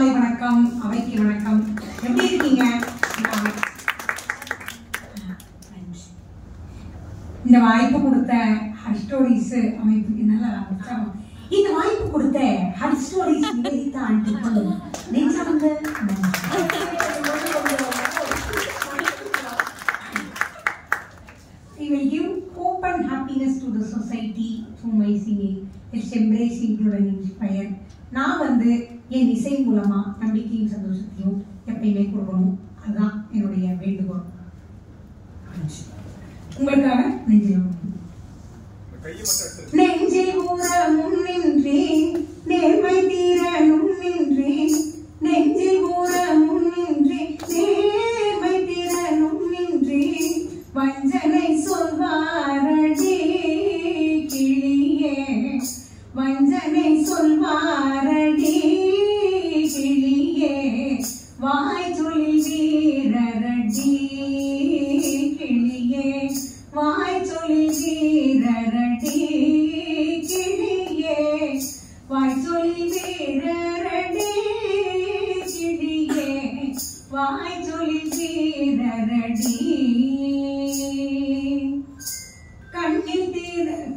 மாலை வணக்கம், அவைக்கு வணக்கம். எப்படி இருக்கீங்க? இந்த வாய்ப்பு கொடுத்த ஹட் ஸ்டோரிஸ் அமைப்புக்கு நல்லா உற்சாகம். இந்த வாய்ப்பு கொடுத்த ஹட் ஸ்டோரிஸ் நிவேதிதா ஆண்டிக்கு நெஞ்சார்ந்த We will give hope and happiness to the society through my singing. It's embrace, include and inspire. நான் என் இசை மூலமா நம்பிக்கையும் சந்தோஷத்தையும் எப்பயுமே கொடுக்கணும். அதுதான் என்னுடைய வேண்டுகோள். உங்களுக்காக நெஞ்சில் ஊற முன்னின்றேன், நேர்மை தீர நுண்ணின்றேன். நெஞ்சில் ஊற முன்னின்றேன், நேர்மை தீர நுண்ணின்றேன். வஞ்சனை சொல்வாரடி கிளியே, வஞ்சனை சொல்வாரடி கிளியே. வாய் சொல்லி வீரரடி கிளியே, வாய் சொல்லி வீரரடி கிளியே. வாய் சொல்லி வீரரடி கிளியே, வாய் சொல்லி வீரரடி.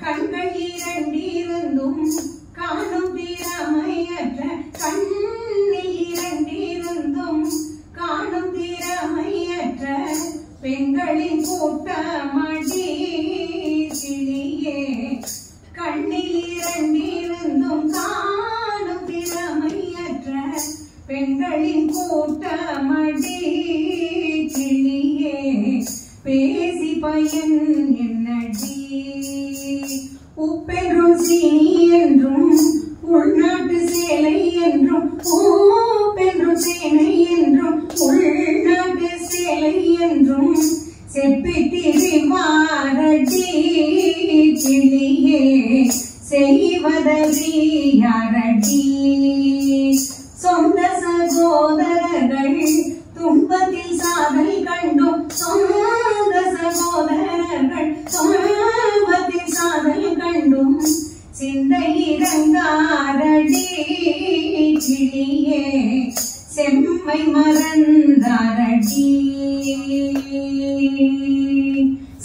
கண்கள் இரண்டிருந்தும் காணும் திறமையற்ற, கண்ணில் இரண்டிருந்தும் காணும் திறமையற்ற பெண்களின் கூட்டமடி கிளியே. கண்ணில் இரண்டிருந்தும் காணும் திறமையற்ற பெண்களின் கூட்டமடி கிளியே. பேசி பயன் என்னடி, உப்பென்றும் சீனி என்றும் உள்நாட்டு சேலை என்றும், பூப்பென்றும் சேனை என்றும் உள்நாட்டு சேலை என்றும் செப்பித்திரிவாரடி கிளியே. செய்வதறியாரடி சொந்த சகோதரர்கள் துன்பத்தில் சாதல் கண்டும், சொந்த சகோதரர்கள் துன்பத்தில் சாதல் கண்டும் சிந்தை இறங்காரடி கிளியே. செம்மை மறந்தாரடி,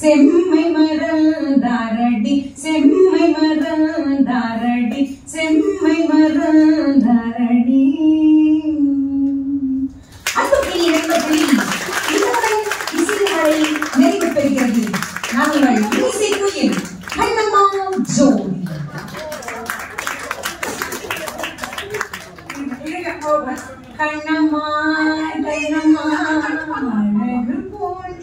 செம்மை மறந்தாரடி, செம்மை மறந்தாரடி, செம்மை மறந்தாரடி. நிறைவு பெறுகிறது நாங்கள் இசைக்குயில் கண்ணம்மா ஜோடி. கண்ணம்மா கண்ணம்மா அழகு போல்